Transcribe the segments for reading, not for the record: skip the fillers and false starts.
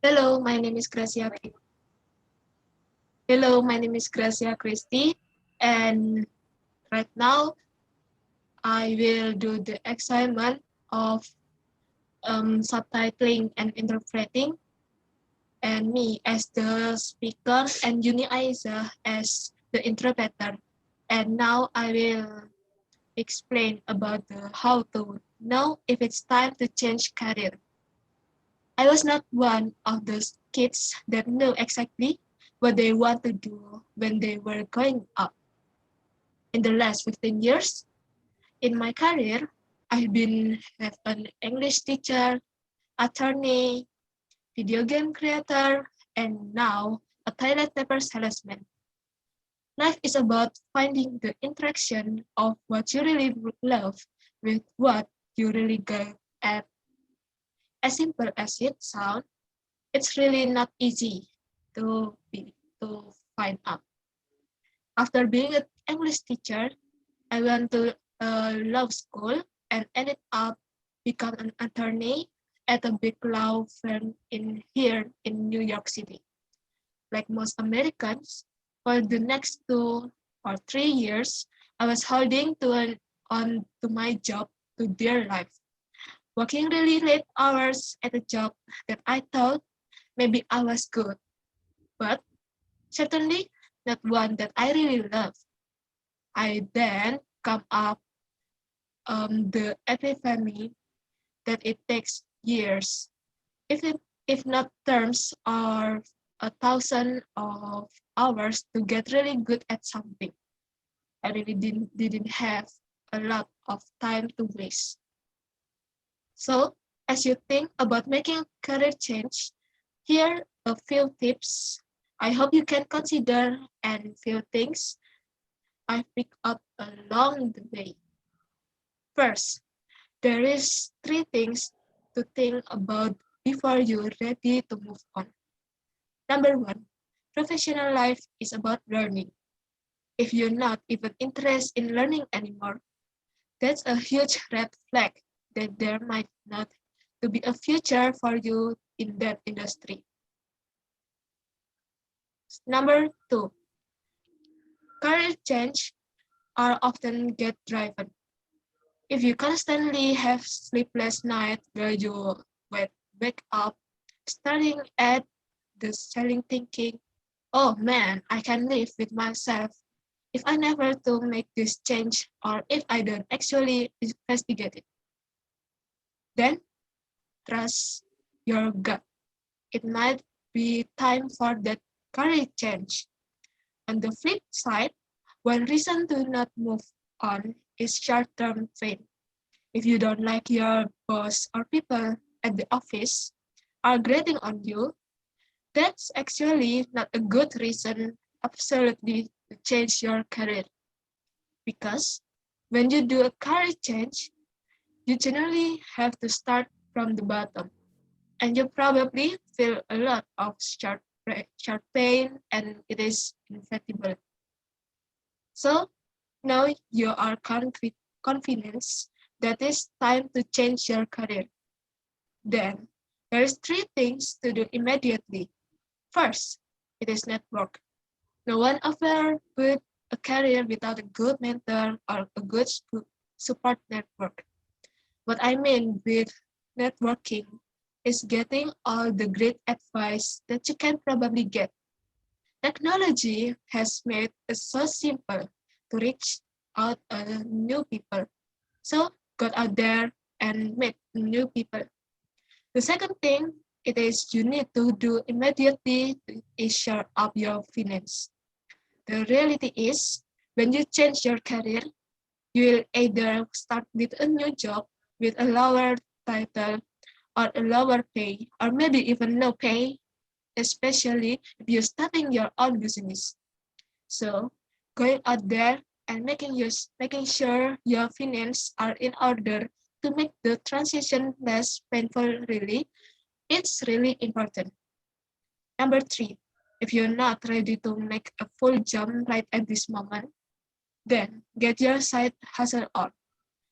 Hello, my name is Gracia. Hello, my name is Gracia Christie, and right now I will do the assignment of subtitling and interpreting, and me as the speaker, and Yuni Aiza as the interpreter. And now I will explain about how to know if it's time to change career. I was not one of those kids that knew exactly what they want to do when they were growing up. In the last 15 years, in my career, I've been an English teacher, attorney, video game creator, and now a toilet paper salesman. Life is about finding the interaction of what you really love with what you really good at. As simple as it sounds, it's really not easy to find out. After being an English teacher, I went to law school and ended up becoming an attorney at a big law firm here in New York City. Like most Americans, for the next 2 or 3 years, I was holding on to my job to dear life, working really late hours at a job that I thought maybe I was good, but certainly not one that I really love. I then come up the epiphany that it takes years, if not terms or 1,000 of hours to get really good at something. I really didn't have a lot of time to waste. So as you think about making a career change, here are a few tips I hope you can consider and few things I picked up along the way. First, there is three things to think about before you're ready to move on. Number one, professional life is about learning. If you're not even interested in learning anymore, that's a huge red flag that there might not to be a future for you in that industry. Number two, career change are often get driven. If you constantly have sleepless nights where you wake up starting at the ceiling thinking, oh man, I can live with myself if I never to make this change or if I don't actually investigate it. Then trust your gut. It might be time for that career change. On the flip side, one reason to not move on is short-term pain. If you don't like your boss or people at the office are grading on you, that's actually not a good reason absolutely to change your career. Because when you do a career change, you generally have to start from the bottom. And you probably feel a lot of sharp pain and it is inevitable. So now you are confident that it's time to change your career. Then there's three things to do immediately. First, it is network. No one ever built a career without a good mentor or a good support network. What I mean with networking is getting all the great advice that you can probably get. Technology has made it so simple to reach out new people. So go out there and meet new people. The second thing it is you need to do immediately is share up your finance. The reality is when you change your career, you will either start with a new job with a lower title or a lower pay, or maybe even no pay, especially if you're starting your own business. So going out there and making sure your finances are in order to make the transition less painful really, it's really important. Number three, if you're not ready to make a full jump right at this moment, then get your side hustle on.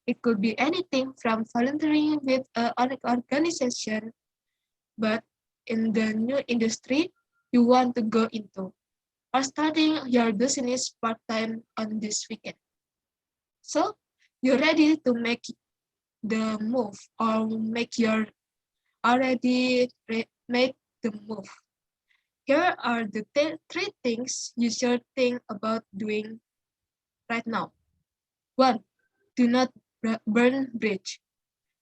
It could be anything from volunteering with an organization, but in the new industry you want to go into, or starting your business part-time on this weekend. So, you're ready to make the move or make your already made the move. Here are the three things you should think about doing right now. 1. Do not burn bridge.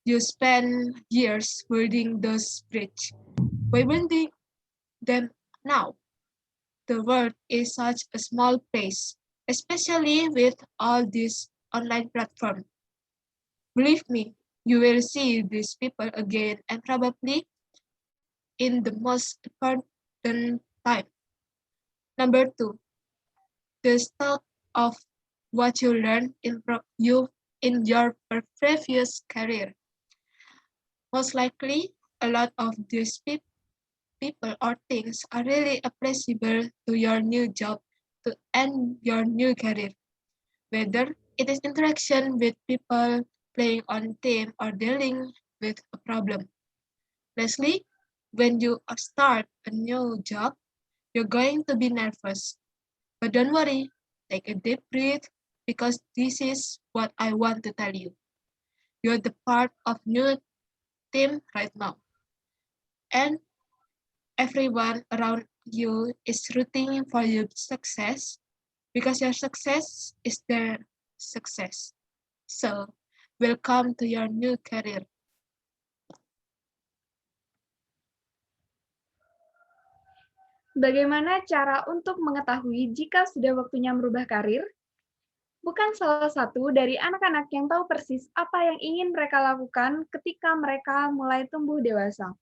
You spend years building those bridges. Why burning them now? The world is such a small place, especially with all these online platforms. Believe me, you will see these people again and probably in the most important time. Number 2, the stock of what you learned in your previous career. Most likely, a lot of these people or things are really applicable to your new job and your new career, whether it is interaction with people, playing on team, or dealing with a problem. Lastly, when you start a new job, you're going to be nervous. But don't worry, take a deep breath because this is what I want to tell you. You're the part of new team right now. And everyone around you is rooting for your success because your success is their success. So, welcome to your new career. Bagaimana cara untuk mengetahui jika sudah waktunya merubah karir? Bukan salah satu dari anak-anak yang tahu persis apa yang ingin mereka lakukan ketika mereka mulai tumbuh dewasa.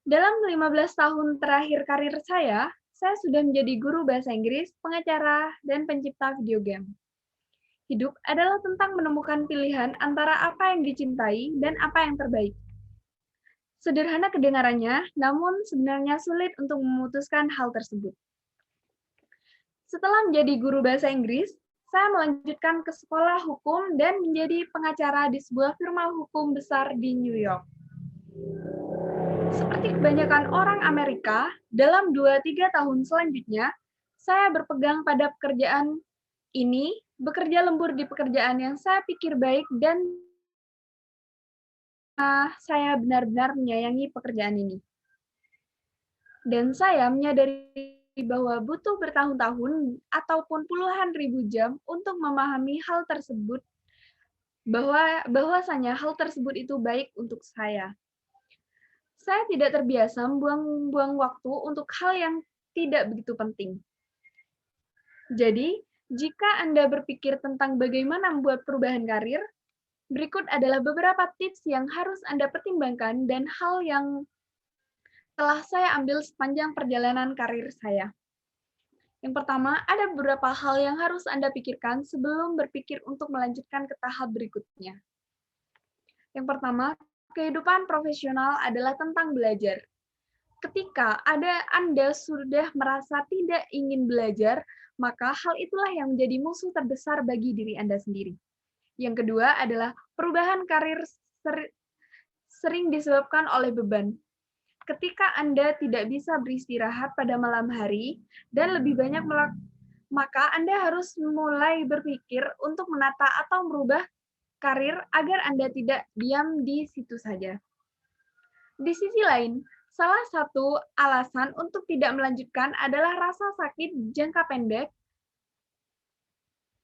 Dalam 15 tahun terakhir karir saya sudah menjadi guru bahasa Inggris, pengacara, dan pencipta video game. Hidup adalah tentang menemukan pilihan antara apa yang dicintai dan apa yang terbaik. Sederhana kedengarannya, namun sebenarnya sulit untuk memutuskan hal tersebut. Setelah menjadi guru bahasa Inggris, saya melanjutkan ke sekolah hukum dan menjadi pengacara di sebuah firma hukum besar di New York. Seperti kebanyakan orang Amerika, dalam 2-3 tahun selanjutnya, saya berpegang pada pekerjaan ini, bekerja lembur di pekerjaan yang saya pikir baik dan saya benar-benar menyayangi pekerjaan ini. Dan saya menyadari bahwa butuh bertahun-tahun ataupun puluhan ribu jam untuk memahami hal tersebut, bahwasanya hal tersebut itu baik untuk saya. Saya tidak terbiasa membuang-buang waktu untuk hal yang tidak begitu penting. Jadi, jika Anda berpikir tentang bagaimana membuat perubahan karir, berikut adalah beberapa tips yang harus Anda pertimbangkan dan hal yang telah saya ambil sepanjang perjalanan karir saya. Yang pertama, ada beberapa hal yang harus Anda pikirkan sebelum berpikir untuk melanjutkan ke tahap berikutnya. Yang pertama, kehidupan profesional adalah tentang belajar. Ketika Anda sudah merasa tidak ingin belajar, maka hal itulah yang menjadi musuh terbesar bagi diri Anda sendiri. Yang kedua adalah perubahan karir sering disebabkan oleh beban. Ketika Anda tidak bisa beristirahat pada malam hari dan lebih banyak maka Anda harus mulai berpikir untuk menata atau merubah karir agar Anda tidak diam di situ saja. Di sisi lain, salah satu alasan untuk tidak melanjutkan adalah rasa sakit jangka pendek.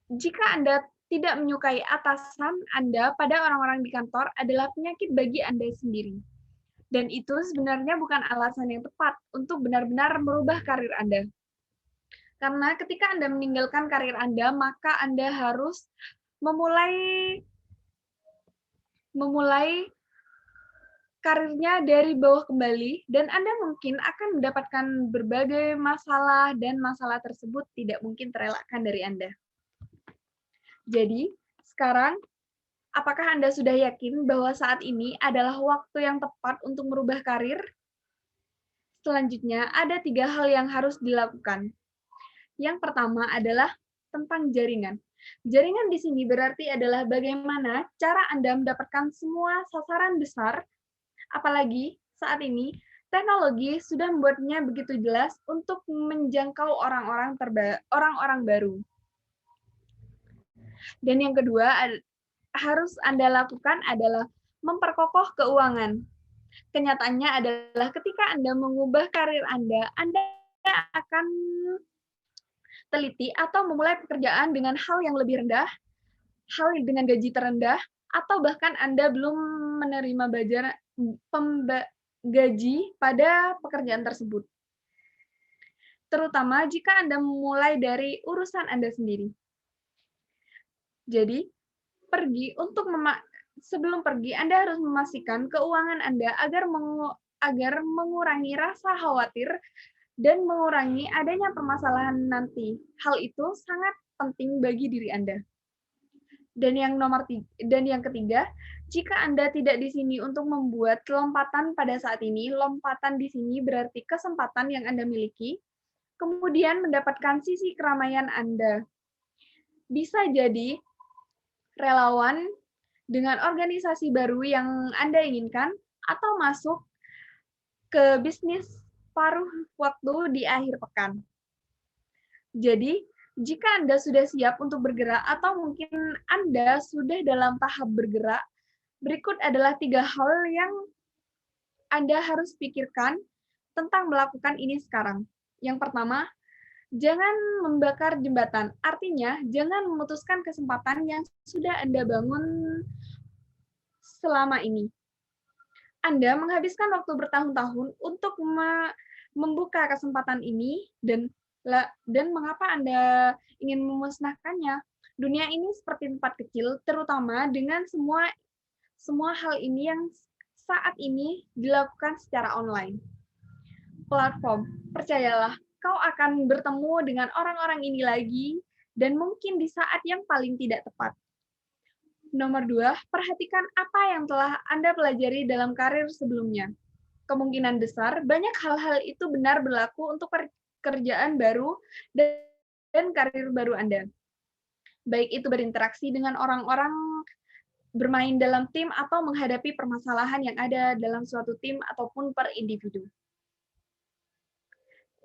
Jika Anda tidak menyukai atasan Anda pada orang-orang di kantor adalah penyakit bagi Anda sendiri. Dan itu sebenarnya bukan alasan yang tepat untuk benar-benar merubah karir Anda. Karena ketika Anda meninggalkan karir Anda, maka Anda harus memulai karirnya dari bawah kembali, dan Anda mungkin akan mendapatkan berbagai masalah, dan masalah tersebut tidak mungkin terelakkan dari Anda. Jadi, sekarang, apakah Anda sudah yakin bahwa saat ini adalah waktu yang tepat untuk merubah karir? Selanjutnya, ada 3 hal yang harus dilakukan. Yang pertama adalah tentang jaringan. Jaringan di sini berarti adalah bagaimana cara Anda mendapatkan semua sasaran besar, apalagi saat ini Teknologi sudah membuatnya begitu jelas untuk menjangkau orang-orang baru. Dan yang kedua harus Anda lakukan adalah memperkokoh keuangan. Kenyataannya adalah ketika Anda mengubah karir Anda akan teliti atau memulai pekerjaan dengan hal yang lebih rendah, hal dengan gaji terendah, atau bahkan Anda belum menerima gaji pada pekerjaan tersebut. Terutama jika Anda memulai dari urusan Anda sendiri. Jadi, sebelum pergi, Anda harus memastikan keuangan Anda agar mengurangi rasa khawatir dan mengurangi adanya permasalahan nanti. Hal itu sangat penting bagi diri Anda. Dan yang ketiga, jika Anda tidak di sini untuk membuat lompatan pada saat ini, lompatan di sini berarti kesempatan yang Anda miliki, kemudian mendapatkan sisi keramaian Anda. Bisa jadi relawan dengan organisasi baru yang Anda inginkan, atau masuk ke bisnis paruh waktu di akhir pekan. Jadi, jika Anda sudah siap untuk bergerak atau mungkin Anda sudah dalam tahap bergerak, berikut adalah 3 hal yang Anda harus pikirkan tentang melakukan ini sekarang. Yang pertama, jangan membakar jembatan. Artinya, jangan memutuskan kesempatan yang sudah Anda bangun selama ini. Anda menghabiskan waktu bertahun-tahun untuk membuka kesempatan ini dan mengapa Anda ingin memusnahkannya? Dunia ini seperti tempat kecil, terutama dengan semua hal ini yang saat ini dilakukan secara online. Platform, percayalah, kau akan bertemu dengan orang-orang ini lagi, dan mungkin di saat yang paling tidak tepat. Nomor 2, perhatikan apa yang telah Anda pelajari dalam karir sebelumnya. Kemungkinan besar, banyak hal-hal itu benar berlaku untuk pekerjaan baru dan karir baru Anda. Baik itu berinteraksi dengan orang-orang, bermain dalam tim, atau menghadapi permasalahan yang ada dalam suatu tim ataupun per individu.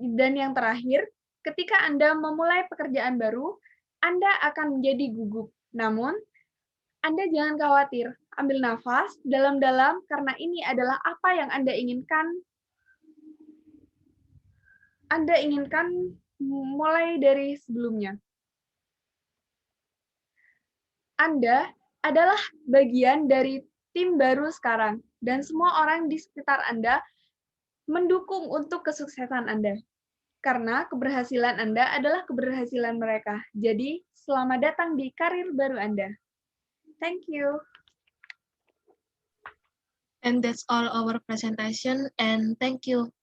Dan yang terakhir, ketika Anda memulai pekerjaan baru, Anda akan menjadi gugup. Namun, Anda jangan khawatir. Ambil nafas dalam-dalam karena ini adalah apa yang Anda inginkan. Anda inginkan mulai dari sebelumnya. Anda adalah bagian dari tim baru sekarang, dan semua orang di sekitar Anda mendukung untuk kesuksesan Anda. Karena keberhasilan Anda adalah keberhasilan mereka. Jadi, selamat datang di karir baru Anda. Thank you. And that's all our presentation, and thank you.